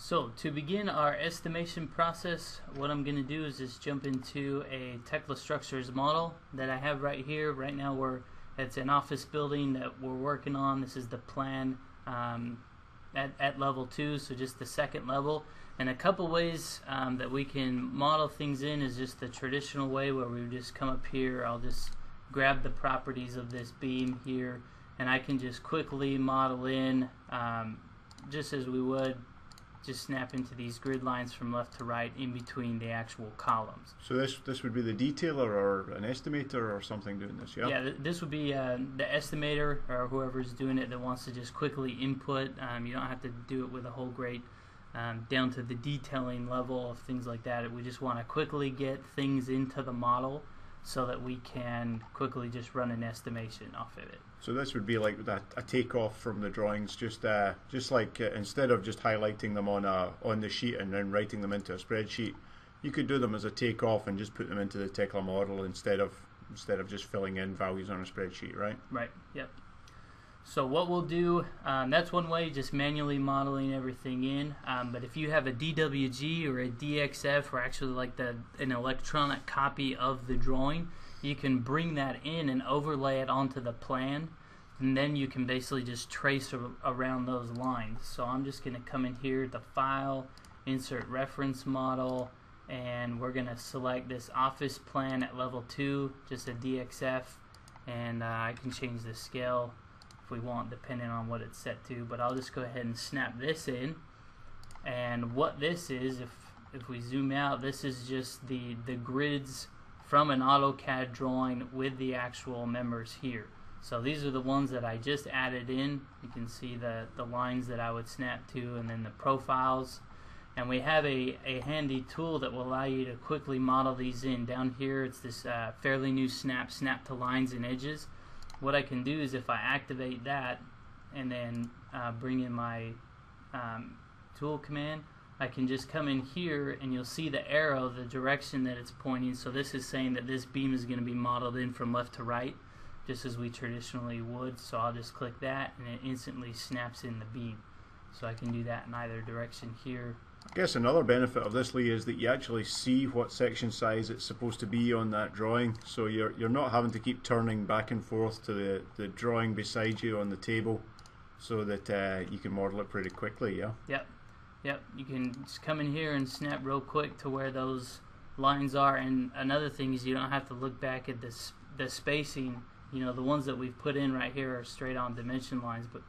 So to begin our estimation process, what I'm going to do is just jump into a Tekla Structures model that I have right here. Right now it's an office building that we're working on. This is the plan at level 2, so just the second level. And a couple ways that we can model things in is just the traditional way, where we just come up here. I'll just grab the properties of this beam here, and I can just quickly model in just as we would. Just snap into these grid lines from left to right in between the actual columns. So this would be the detailer or an estimator or something doing this, yeah? Yeah, this would be the estimator or whoever's doing it that wants to just quickly input. You don't have to do it with a whole great down to the detailing level of things like that. We just want to quickly get things into the model so that we can quickly just run an estimation off of it. So this would be like a takeoff from the drawings, just like instead of just highlighting them on the sheet and then writing them into a spreadsheet, you could do them as a takeoff and just put them into the Tekla model instead of just filling in values on a spreadsheet, right? Right. Yep. So what we'll do, that's one way, just manually modeling everything in. But if you have a DWG or a DXF, or actually like an electronic copy of the drawing, you can bring that in and overlay it onto the plan, and then you can basically just trace around those lines. So I'm just going to come in here to File, Insert Reference Model, and we're going to select this office plan at level 2, just a DXF, and I can change the scale if we want, depending on what it's set to, but I'll just go ahead and snap this in. And what this is, if we zoom out, this is just the grids from an AutoCAD drawing with the actual members here. So these are the ones that I just added in. You can see the lines that I would snap to, and then the profiles. And we have a handy tool that will allow you to quickly model these in. Down here it's this fairly new snap to lines and edges. What I can do is, if I activate that and then bring in my tool command, I can just come in here and you'll see the arrow, the direction that it's pointing. So this is saying that this beam is going to be modeled in from left to right, just as we traditionally would. So I'll just click that and it instantly snaps in the beam. So I can do that in either direction here. I guess another benefit of this, Lee, is that you actually see what section size it's supposed to be on that drawing. So you're not having to keep turning back and forth to the drawing beside you on the table, so that you can model it pretty quickly, yeah? Yep, you can just come in here and snap real quick to where those lines are. And another thing is, you don't have to look back at the spacing. You know, the ones that we've put in right here are straight on dimension lines, but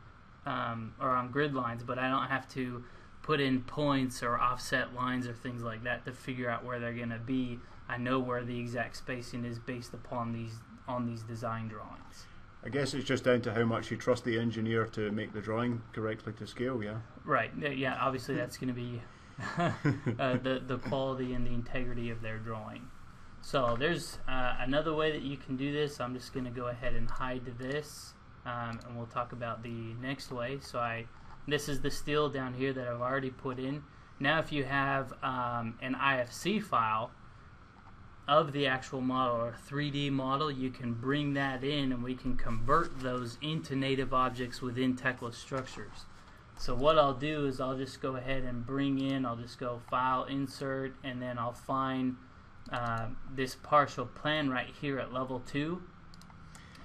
or on grid lines, but I don't have to put in points or offset lines or things like that to figure out where they're going to be. I know where the exact spacing is based upon these design drawings. I guess it's just down to how much you trust the engineer to make the drawing correctly to scale, yeah? Right, yeah, obviously that's going to be the quality and the integrity of their drawing. So there's another way that you can do this. I'm just going to go ahead and hide this, and we'll talk about the next way. So this is the steel down here that I've already put in. Now if you have an IFC file of the actual model, or 3D model, you can bring that in and we can convert those into native objects within Tekla Structures. So what I'll do is I'll just go ahead and I'll just go File, Insert, and then I'll find this partial plan right here at level 2.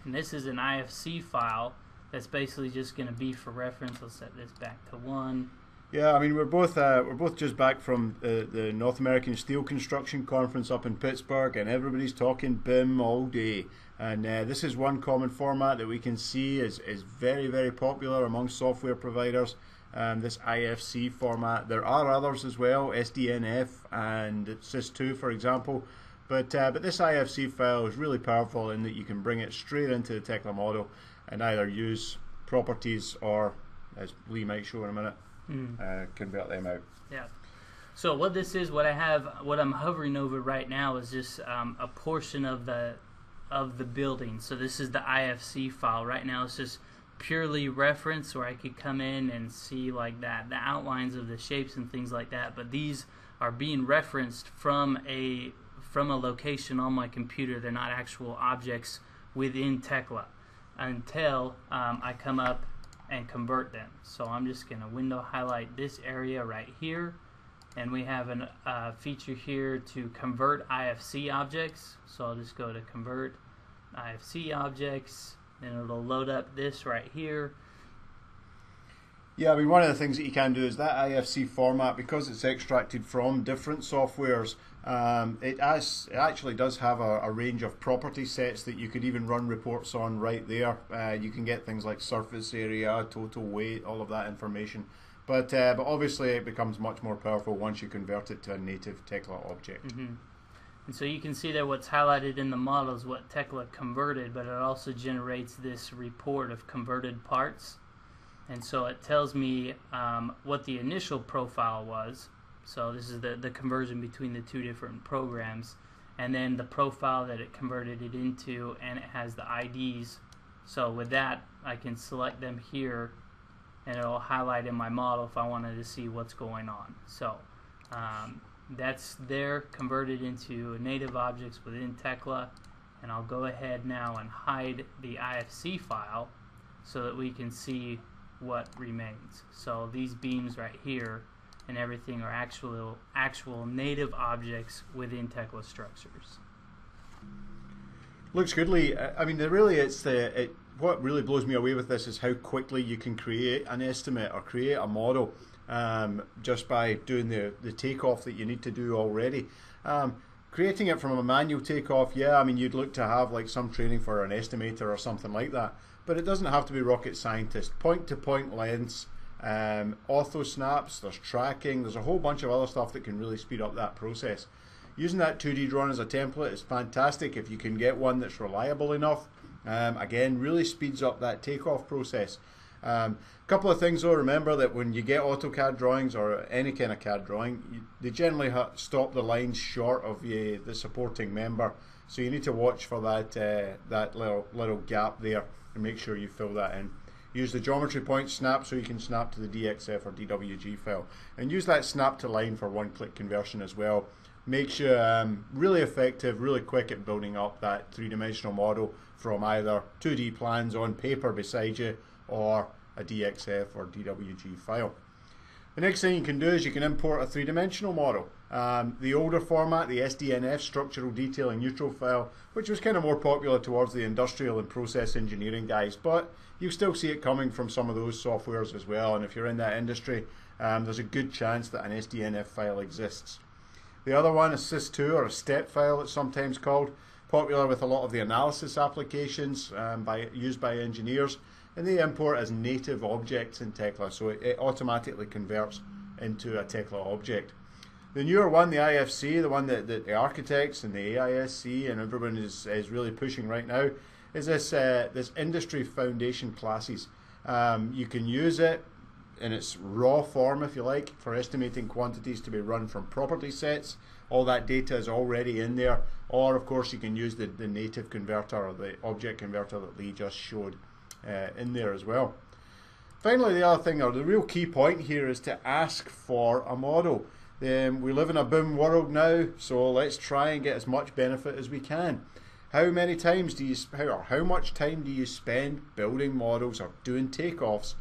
And this is an IFC file that's basically just going to be for reference. I'll set this back to 1. Yeah, I mean, we're both just back from the North American Steel Construction Conference up in Pittsburgh, and everybody's talking BIM all day. And this is one common format that we can see is very, very popular among software providers. This IFC format. There are others as well, SDNF and SYS2, for example. But this IFC file is really powerful in that you can bring it straight into the Tekla model and either use properties or, as Lee might show in a minute, convert them out. Yeah. So what this is, what I'm hovering over right now is just a portion of the building. So this is the IFC file. Right now it's just purely reference, where I could come in and see like that, the outlines of the shapes and things like that. But these are being referenced from a location on my computer. They're not actual objects within Tekla until I come up and convert them. So I'm just going to window highlight this area right here, and we have a feature here to convert IFC objects. So I'll just go to convert IFC objects, and it'll load up this right here. Yeah, I mean, one of the things that you can do is that IFC format, because it's extracted from different softwares, it actually does have a range of property sets that you could even run reports on right there. You can get things like surface area, total weight, all of that information. But obviously it becomes much more powerful once you convert it to a native Tekla object. Mm-hmm. And so you can see that what's highlighted in the model is what Tekla converted, but it also generates this report of converted parts. And so it tells me what the initial profile was. So this is the conversion between the two different programs. And then the profile that it converted it into, and it has the IDs. So with that, I can select them here, and it'll highlight in my model if I wanted to see what's going on. So that's there, converted into native objects within Tekla. And I'll go ahead now and hide the IFC file so that we can see what remains. So these beams right here and everything are actual native objects within Tekla Structures. Looks good, Lee. I mean, what really blows me away with this is how quickly you can create an estimate or create a model just by doing the takeoff that you need to do already. Creating it from a manual takeoff, yeah, I mean, you'd look to have like some training for an estimator or something like that. But it doesn't have to be rocket scientist. Point-to-point lengths, ortho snaps, there's tracking, there's a whole bunch of other stuff that can really speed up that process. Using that 2D drawing as a template is fantastic if you can get one that's reliable enough. Again, really speeds up that takeoff process. Couple of things though, remember that when you get AutoCAD drawings or any kind of CAD drawing, they generally stop the lines short of the supporting member. So you need to watch for that little gap there and make sure you fill that in. Use the geometry point snap so you can snap to the DXF or DWG file, and use that snap to line for one-click conversion as well. Makes you really effective, really quick at building up that three-dimensional model from either 2D plans on paper beside you or a DXF or DWG file. The next thing you can do is you can import a three-dimensional model. The older format, the SDNF, Structural Detail and Neutral file, which was kind of more popular towards the industrial and process engineering guys, but you still see it coming from some of those softwares as well, and if you're in that industry, there's a good chance that an SDNF file exists. The other one, a SYS2 or a STEP file, it's sometimes called, popular with a lot of the analysis applications used by engineers, and they import as native objects in Tekla, so it automatically converts into a Tekla object. The newer one, the IFC, the one that the architects and the AISC and everyone is really pushing right now, is this industry foundation classes. You can use it in its raw form, if you like, for estimating quantities to be run from property sets. All that data is already in there, or of course you can use the native converter or the object converter that Lee just showed in there as well. Finally, the other thing, or the real key point here, is to ask for a model. We live in a BIM world now, so let's try and get as much benefit as we can. How much time do you spend building models or doing takeoffs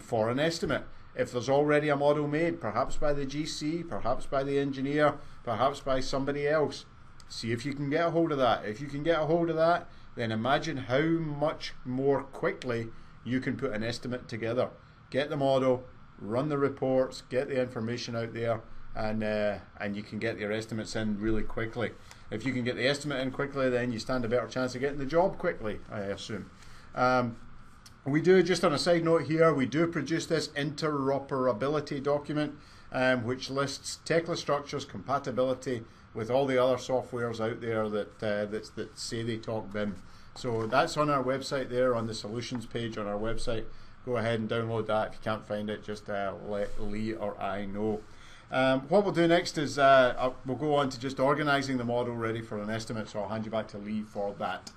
for an estimate? If there's already a model made, perhaps by the GC, perhaps by the engineer, perhaps by somebody else, see if you can get a hold of that. If you can get a hold of that, then imagine how much more quickly you can put an estimate together. Get the model, run the reports, get the information out there, and you can get your estimates in really quickly. If you can get the estimate in quickly, then you stand a better chance of getting the job quickly, I assume. We do, just on a side note here, we do produce this interoperability document which lists Tekla Structures compatibility with all the other softwares out there that say they talk BIM. So that's on our website there, on the solutions page on our website. Go ahead and download that. If you can't find it, just let Lee or I know. What we'll do next is we'll go on to just organising the model ready for an estimate, so I'll hand you back to Lee for that.